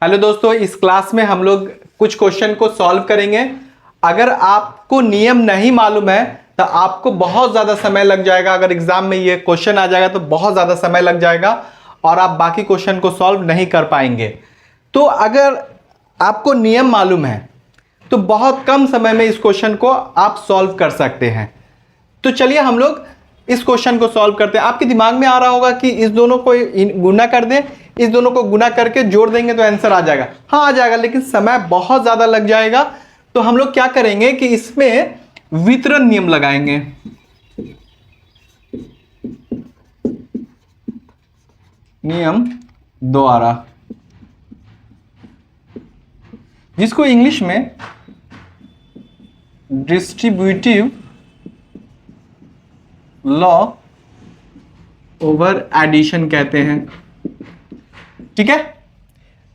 Hello दोस्तों, इस class में हम लोग कुछ क्वेश्चन को सॉल्व करेंगे। अगर आपको नियम नहीं मालूम है तो आपको बहुत ज़्यादा समय लग जाएगा। अगर एग्जाम में ये क्वेश्चन आ जाएगा तो बहुत ज़्यादा समय लग जाएगा और आप बाकी क्वेश्चन को सॉल्व नहीं कर पाएंगे। तो अगर आपको नियम मालूम है तो बहुत कम समय में इस क्वेश्चन को आप सॉल्व कर सकते हैं। तो चलिए हम लोग इस क्वेश्चन को सॉल्व करते हैं। आपके दिमाग में आ रहा होगा कि इस दोनों को गुना कर दें, इस दोनों को गुना करके जोड़ देंगे तो आंसर आ जाएगा। हाँ, आ जाएगा, लेकिन समय बहुत ज़्यादा लग जाएगा। तो हम लोग क्या करेंगे कि इसमें वितरण नियम लगाएंगे। नियम द्वारा, जिसको इंग्लिश में डिस्ट्रीब्यूटिव लॉ ओवर एडिशन कहते हैं। ठीक है,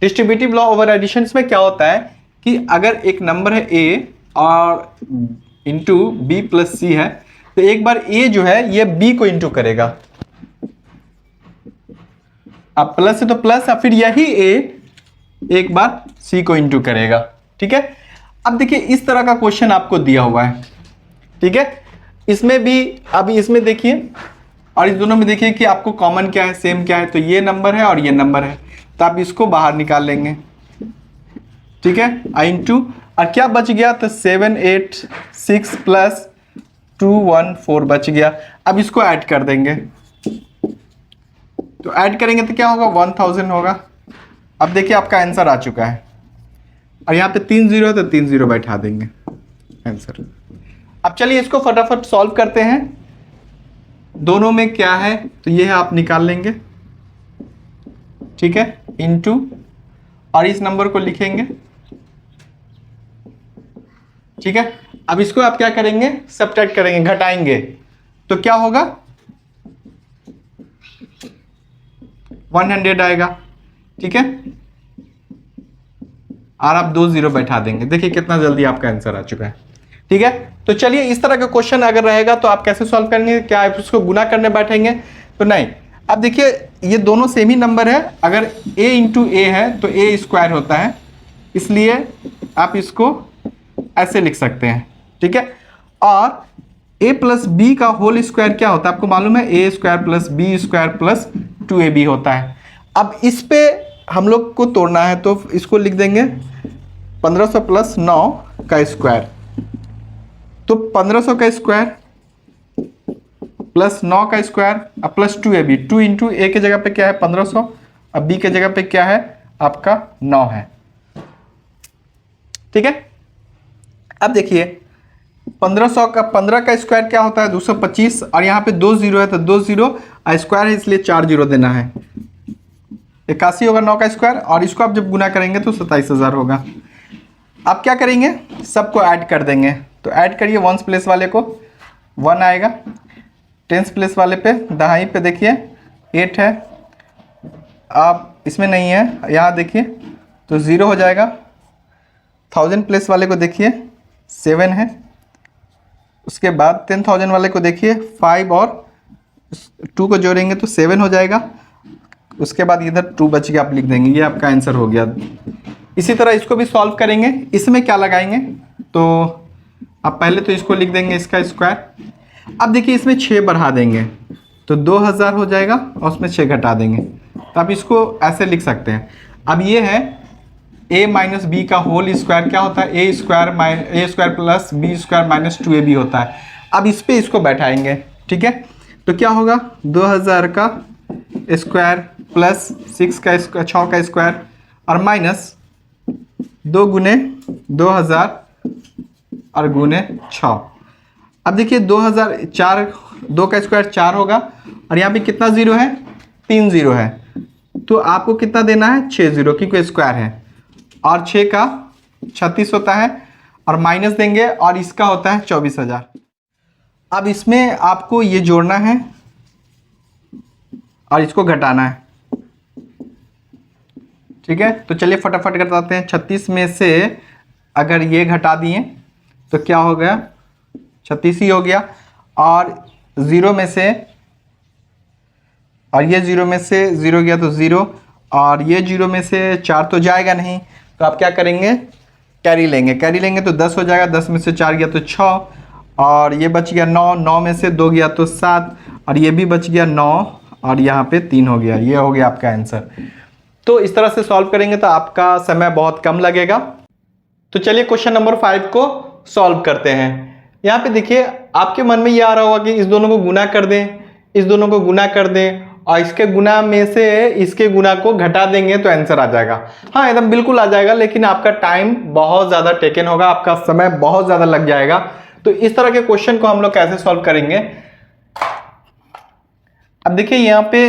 डिस्ट्रीब्यूटिव लॉ ओवर एडिशन में क्या होता है कि अगर एक नंबर है a और इंटू बी प्लस सी है तो एक बार a जो है ये b को इंटू करेगा। अब प्लस है तो प्लस, और फिर यही a एक बार c को इंटू करेगा। ठीक है, अब देखिए इस तरह का क्वेश्चन आपको दिया हुआ है। ठीक है, इसमें भी अभी इसमें देखिए और इस दोनों में देखिए कि आपको कॉमन क्या है, सेम क्या है। तो ये नंबर है और ये नंबर है, तो आप इसको बाहर निकाल लेंगे। ठीक है, इंटू और क्या बच गया, तो 7 8 6 प्लस 2 1 4 बच गया। अब इसको ऐड कर देंगे, तो ऐड करेंगे तो क्या होगा, 1000 होगा। अब देखिए आपका आंसर आ चुका है और यहाँ पे 3 0 है तो 3 0 बैठा देंगे आंसर। अब चलिए इसको फटाफट सॉल्व करते हैं। दोनों में क्या है तो ये है, आप निकाल लेंगे। ठीक है, इनटू और इस नंबर को लिखेंगे। ठीक है, अब इसको आप क्या करेंगे, सब्ट्रैक्ट करेंगे, घटाएंगे तो क्या होगा, 100 आएगा। ठीक है, और आप 2 0 बैठा देंगे। देखिए कितना जल्दी आपका आंसर आ चुका है। ठीक है, तो चलिए इस तरह का क्वेश्चन अगर रहेगा तो आप कैसे सॉल्व करेंगे, क्या आप उसको गुना करने बैठेंगे तो नहीं। अब देखिए ये दोनों सेम ही नंबर है, अगर a इंटू ए है तो a स्क्वायर होता है, इसलिए आप इसको ऐसे लिख सकते हैं। ठीक है, और a प्लस बी का होल स्क्वायर क्या होता है आपको मालूम है, a square plus B square plus 2ab होता है। अब इस पे हम लोग को तोड़ना है तो इसको लिख देंगे 1500 प्लस 9 का स्क्वायर। तो 1500 का स्क्वायर प्लस 9 का स्क्वायर अब प्लस 2ab, 2 इंटू ए के जगह पे क्या है 1500, अब बी के जगह पे क्या है आपका 9 है। ठीक है, अब देखिए 1500 का 15 का स्क्वायर क्या होता है 225, और यहाँ पे 2 0 है तो 2 0 स्क्वायर है इसलिए 4 0 देना है, 81 होगा 9 का स्क्वायर, और इसको आप जब गुना करेंगे तो 27000 होगा। अब क्या करेंगे, सबको ऐड कर देंगे। तो ऐड करिए, वंस प्लेस वाले को 1 आएगा, टेंस प्लेस वाले पे दहाई पे देखिए 8 है, अब इसमें नहीं है, यहाँ देखिए तो 0 हो जाएगा। 1000 प्लेस वाले को देखिए 7 है, उसके बाद 10000 वाले को देखिए 5 और 2 को जोड़ेंगे तो 7 हो जाएगा। उसके बाद इधर 2 बच गया, आप लिख देंगे, ये आपका आंसर हो गया। इसी तरह इसको भी सॉल्व करेंगे। इसमें क्या लगाएंगे, तो आप पहले तो इसको लिख देंगे इसका स्क्वायर। अब देखिए इसमें 6 बढ़ा देंगे तो 2000 हो जाएगा और उसमें 6 घटा देंगे, तो आप इसको ऐसे लिख सकते हैं। अब ये है a माइनस बी का होल स्क्वायर क्या होता है, A square plus B square minus 2ab होता है। अब इस पे इसको बैठाएंगे। ठीक है, तो क्या होगा 2000 का स्क्वायर प्लस 6 का स्क्वायर और माइनस 2 गुने 2000 और गुने 6। अब देखिए 2000 4, 2 का स्क्वायर 4 होगा, और यहाँ पे कितना 0 है, 3 0 है, तो आपको कितना देना है 6 0, क्योंकि स्क्वायर है, और 6 का 36 होता है, और माइनस देंगे और इसका होता है 24000। अब इसमें आपको ये जोड़ना है और इसको घटाना है। ठीक है, तो चलिए फटाफट घटाते हैं। 36 में से अगर ये घटा दिए तो क्या हो गया, 36 ही हो गया, और 0 में से और ये 0 में से 0 गया तो 0, और ये 0 में से 4 तो जाएगा नहीं, तो आप क्या करेंगे, कैरी लेंगे। कैरी लेंगे तो 10 हो जाएगा, 10 में से 4 गया तो 6, और ये बच गया 9, 9 में से 2 गया तो 7, और ये भी बच गया 9, और यहाँ पे 3 हो गया। ये हो गया आपका आंसर। तो इस तरह से सॉल्व करेंगे तो आपका समय बहुत कम लगेगा। तो चलिए क्वेश्चन नंबर 5 को सॉल्व करते हैं। यहाँ पे देखिए, आपके मन में ये आ रहा होगा कि इस दोनों को गुना कर दें, इस दोनों को गुना कर दें, और इसके गुना में से इसके गुना को घटा देंगे तो आंसर आ जाएगा। हाँ, एकदम बिल्कुल आ जाएगा, लेकिन आपका टाइम बहुत ज़्यादा टेकन होगा, आपका समय बहुत ज़्यादा लग जाएगा। तो इस तरह के क्वेश्चन को हम लोग कैसे सॉल्व करेंगे। अब देखिए यहाँ पे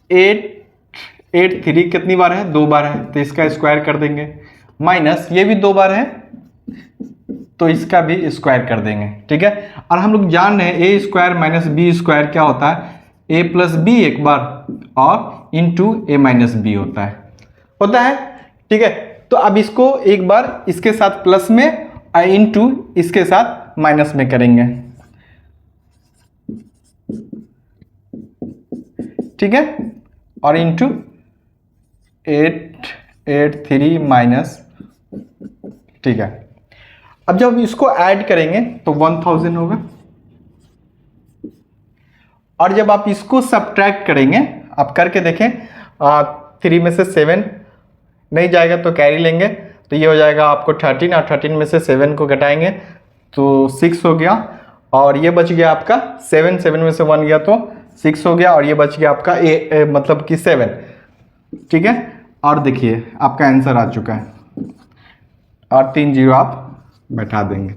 8 3 कितनी बार है, 2 बार है, तो इसका स्क्वायर कर देंगे, माइनस ये भी 2 बार है तो इसका भी स्क्वायर कर देंगे। ठीक है, और हम लोग जान रहे हैं ए स्क्वायर माइनस बी स्क्वायर क्या होता है, ए प्लस बी एक बार और इंटू ए माइनस बी होता है। ठीक है, तो अब इसको एक बार इसके साथ प्लस में और इंटू इसके साथ माइनस में करेंगे। ठीक है, और इंटू 8 माइनस। ठीक है, अब जब इसको ऐड करेंगे तो 1000 होगा, और जब आप इसको सब्ट्रैक्ट करेंगे, आप करके देखें, 3 में से 7 नहीं जाएगा तो कैरी लेंगे, तो ये हो जाएगा आपको 13, और 13 में से 7 को घटाएंगे तो 6 हो गया, और ये बच गया आपका 7 में से 1 गया तो 6 हो गया, और ये बच गया आपका मतलब कि 7। ठीक है, और देखिए आपका आंसर आ चुका है, और 3 0 आप बैठा देंगे।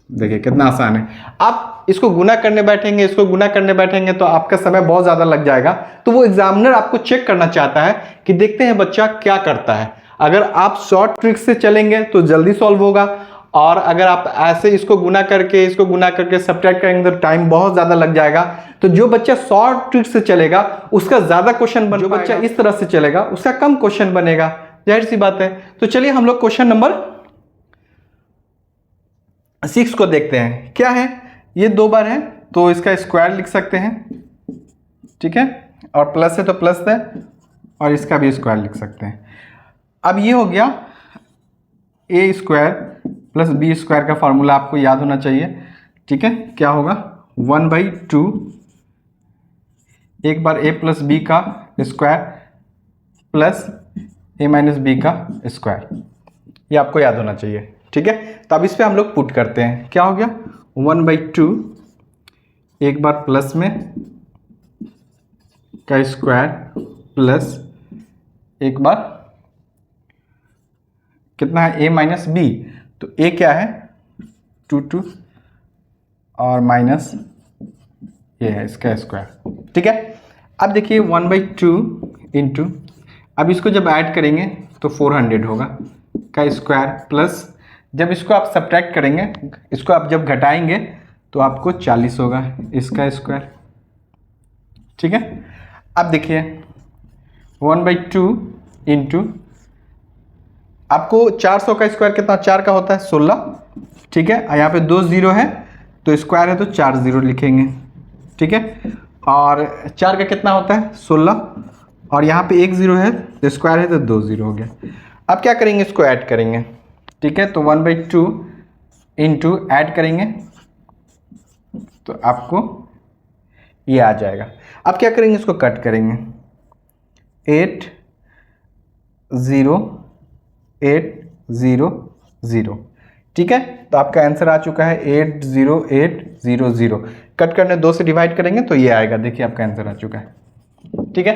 देखिए कितना आसान है। आप इसको गुना करने बैठेंगे, इसको गुना करने बैठेंगे तो आपका समय बहुत ज़्यादा लग जाएगा। तो वो एग्जामिनर आपको चेक करना चाहता है कि देखते हैं बच्चा क्या करता है। अगर आप शॉर्ट ट्रिक से चलेंगे तो जल्दी सॉल्व होगा, और अगर आप ऐसे इसको गुना करके सब्ट्रैक्ट करेंगे तो टाइम बहुत ज़्यादा लग जाएगा। तो जो बच्चा शॉर्ट ट्रिक से चलेगा उसका ज़्यादा क्वेश्चन बन, जो बच्चा इस तरह से चलेगा उसका कम क्वेश्चन बनेगा, जाहिर सी बात है। तो चलिए हम लोग क्वेश्चन नंबर 6 को देखते हैं। क्या है, ये 2 बार है तो इसका स्क्वायर लिख सकते हैं। ठीक है, और प्लस है तो प्लस है, और इसका भी स्क्वायर लिख सकते हैं। अब ये हो गया ए स्क्वायर प्लस बी स्क्वायर का फॉर्मूला आपको याद होना चाहिए। ठीक है, क्या होगा, 1/2 एक बार ए प्लस बी का स्क्वायर प्लस ए माइनस बी का स्क्वायर, ये आपको याद होना चाहिए। ठीक है, तो अब इस पर हम लोग पुट करते हैं। क्या हो गया, 1/2 एक बार प्लस में का स्क्वायर प्लस एक बार कितना है, ए माइनस बी, तो ए क्या है 2 और माइनस ये है इसका स्क्वायर। ठीक है, अब देखिए 1/2 इंटू, अब इसको जब ऐड करेंगे तो 400 होगा का स्क्वायर प्लस, जब इसको आप सब्ट्रैक्ट करेंगे, इसको आप जब घटाएंगे तो आपको 40 होगा इसका स्क्वायर। ठीक है, अब देखिए 1/2 इंटू, आपको 400 का स्क्वायर कितना, 4 का होता है 16। ठीक है, यहाँ पे 2 0 है तो स्क्वायर है तो 4 0 लिखेंगे। ठीक है, और 4 का कितना होता है 16, और यहाँ पे 1 0 है तो स्क्वायर है तो 2 0 हो गया। अब क्या करेंगे, इसको ऐड करेंगे। ठीक है, तो 1/2 इंटू ऐड करेंगे तो आपको ये आ जाएगा। अब क्या करेंगे, इसको कट करेंगे, 8 0 8 0 0। ठीक है, तो आपका आंसर आ चुका है 8 0 8 0 0। कट करने 2 से डिवाइड करेंगे तो ये आएगा। देखिए आपका आंसर आ चुका है। ठीक है,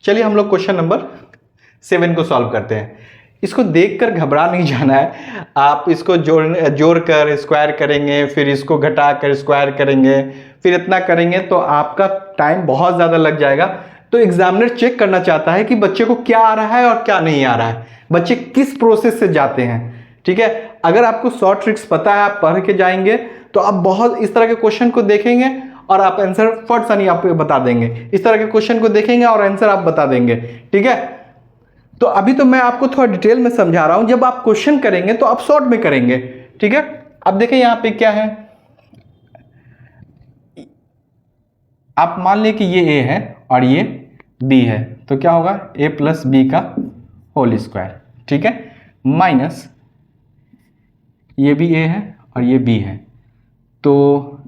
चलिए हम लोग क्वेश्चन नंबर 7 को सॉल्व करते हैं। इसको देखकर घबरा नहीं जाना है, आप इसको जोड़ कर स्क्वायर करेंगे, फिर इसको घटा कर स्क्वायर करेंगे, फिर इतना करेंगे तो आपका टाइम बहुत ज़्यादा लग जाएगा। तो एग्जामिनर चेक करना चाहता है कि बच्चे को क्या आ रहा है और क्या नहीं आ रहा है, बच्चे किस प्रोसेस से जाते हैं। ठीक है, अगर आपको शॉर्ट ट्रिक्स पता है, आप पढ़ के जाएंगे तो आप बहुत इस तरह के क्वेश्चन को देखेंगे और आप आंसर फट सा नहीं आप बता देंगे। इस तरह के क्वेश्चन को देखेंगे और आंसर आप बता देंगे। ठीक है, तो अभी तो मैं आपको थोड़ा डिटेल में समझा रहा हूं, जब आप क्वेश्चन करेंगे तो आप शॉर्ट में करेंगे। ठीक है, अब देखिए यहां पे क्या है, आप मान लें कि ये ए है और ये बी है, तो क्या होगा ए प्लस बी का होल स्क्वायर, ठीक है, माइनस ये भी ए है और ये बी है, तो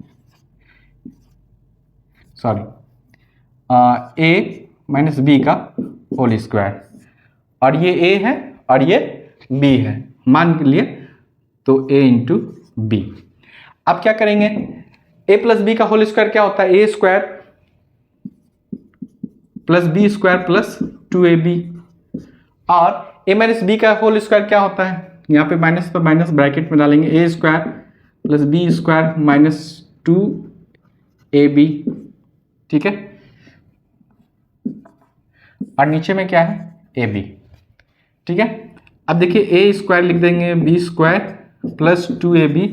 सॉरी ए माइनस बी का होल स्क्वायर, और ये ए है और ये बी है मान लिए, तो ए इंटू बी। अब क्या करेंगे, ए प्लस बी का होल स्क्वायर क्या होता है, A square plus B square plus 2ab, और ए माइनस बी का होल स्क्वायर क्या होता है, यहाँ पे माइनस पर माइनस ब्रैकेट में डालेंगे, A square plus B square minus 2ab, ठीक है, और नीचे में क्या है ए बी, ठीक है। अब देखिए ए स्क्वायर लिख देंगे बी स्क्वायर प्लस 2ab।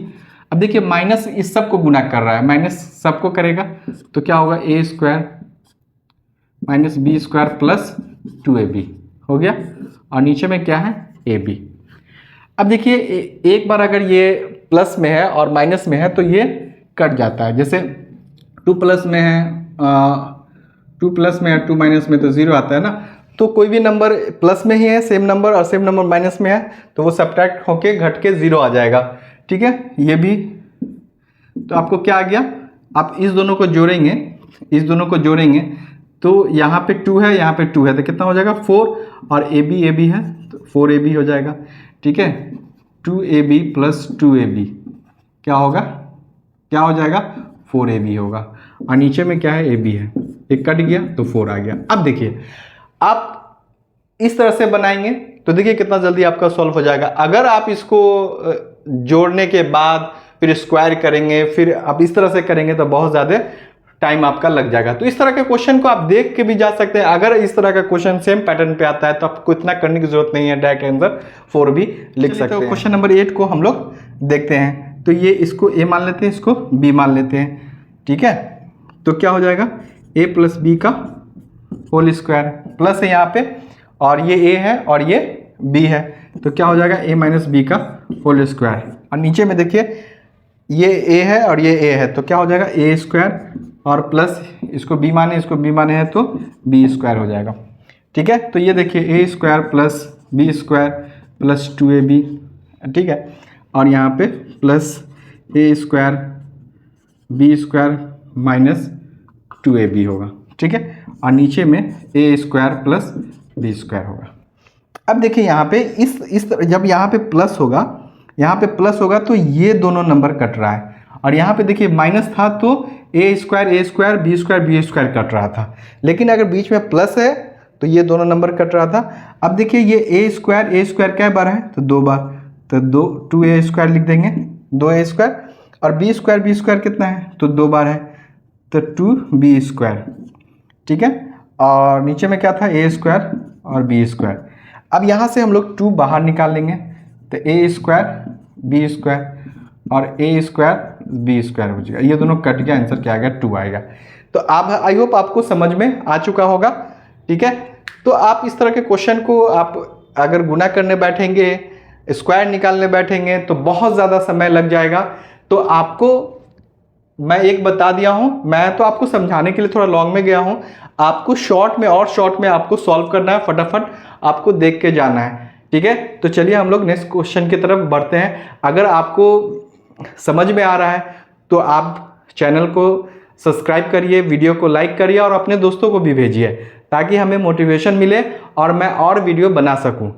अब देखिए माइनस इस सब को गुना कर रहा है, माइनस सबको करेगा तो क्या होगा A square minus B square plus 2ab हो गया, और नीचे में क्या है ए बी। अब देखिए एक बार अगर ये प्लस में है और माइनस में है तो ये कट जाता है, जैसे 2 प्लस में है 2 प्लस में है 2 माइनस में तो 0 आता है ना, तो कोई भी नंबर प्लस में ही है सेम नंबर और सेम नंबर माइनस में है तो वो सब्ट्रैक्ट होके घट के 0 आ जाएगा, ठीक है, ये भी। तो आपको क्या आ गया, आप इस दोनों को जोड़ेंगे, इस दोनों को जोड़ेंगे तो यहाँ पे 2 है यहाँ पे 2 है तो कितना हो जाएगा 4, और ए बी है तो 4ab हो जाएगा, ठीक है, 2ab प्लस 2ab क्या होगा, क्या हो जाएगा 4ab होगा, और नीचे में क्या है ab है, एक कट गया तो 4 आ गया। अब देखिए आप इस तरह से बनाएंगे तो देखिए कितना जल्दी आपका सॉल्व हो जाएगा। अगर आप इसको जोड़ने के बाद फिर स्क्वायर करेंगे, फिर आप इस तरह से करेंगे तो बहुत ज़्यादा टाइम आपका लग जाएगा। तो इस तरह के क्वेश्चन को आप देख के भी जा सकते हैं। अगर इस तरह का क्वेश्चन सेम पैटर्न पे आता है तो आपको इतना करने की जरूरत नहीं है, डायरेक्ट आंसर 4 भी लिख सकते हैं। क्वेश्चन नंबर 8 को हम लोग देखते हैं। तो ये इसको ए मान लेते हैं, इसको बी मान लेते हैं, ठीक है। तो क्या हो जाएगा ए प्लस बी का होल स्क्वायर, प्लस है यहाँ पे और ये ए है और ये बी है, तो क्या हो जाएगा ए माइनस बी का होल स्क्वायर, और नीचे में देखिए ये ए है और ये ए है तो क्या हो जाएगा ए स्क्वायर और प्लस इसको बी माने इसको बी माने है तो बी स्क्वायर हो जाएगा, ठीक है। तो ये देखिए A square plus B square plus 2ab, ठीक है, और यहाँ पे plus A square B square minus 2ab होगा, ठीक है, और नीचे में A square plus B square होगा। अब देखिए यहाँ पे इस जब यहाँ पे प्लस होगा, यहाँ पे प्लस होगा तो ये दोनों नंबर कट रहा है, और यहाँ पे देखिए माइनस था तो ए स्क्वायर बी स्क्वायर कट रहा था, लेकिन अगर बीच में प्लस है तो ये दोनों नंबर कट रहा था। अब देखिए ये ए स्क्वायर क्या बार है तो 2 बार, तो 2a स्क्वायर लिख देंगे 2a स्क्वायर, और बी स्क्वायर कितना है तो 2 बार है तो 2b स्क्वायर, ठीक है, और नीचे में क्या था ए स्क्वायर और बी स्क्वायर। अब यहाँ से हम लोग 2 बाहर निकाल लेंगे तो ए स्क्वायर बी स्क्वायर और ए स्क्वायर बी स्क्वायर हो जाएगा, ये दोनों कट गया, आंसर क्या आएगा 2 आएगा। तो आप आई होप आपको समझ में आ चुका होगा, ठीक है। तो आप इस तरह के क्वेश्चन को आप अगर गुना करने बैठेंगे, स्क्वायर निकालने बैठेंगे तो बहुत ज़्यादा समय लग जाएगा। तो आपको मैं एक बता दिया हूँ, मैं तो आपको समझाने के लिए थोड़ा लॉन्ग में गया हूँ, आपको शॉर्ट में आपको सॉल्व करना है, फटाफट आपको देख के जाना है, ठीक है। तो चलिए हम लोग नेक्स्ट क्वेश्चन की तरफ बढ़ते हैं। अगर आपको समझ में आ रहा है तो आप चैनल को सब्सक्राइब करिए, वीडियो को लाइक करिए और अपने दोस्तों को भी भेजिए ताकि हमें मोटिवेशन मिले और मैं और वीडियो बना सकूं।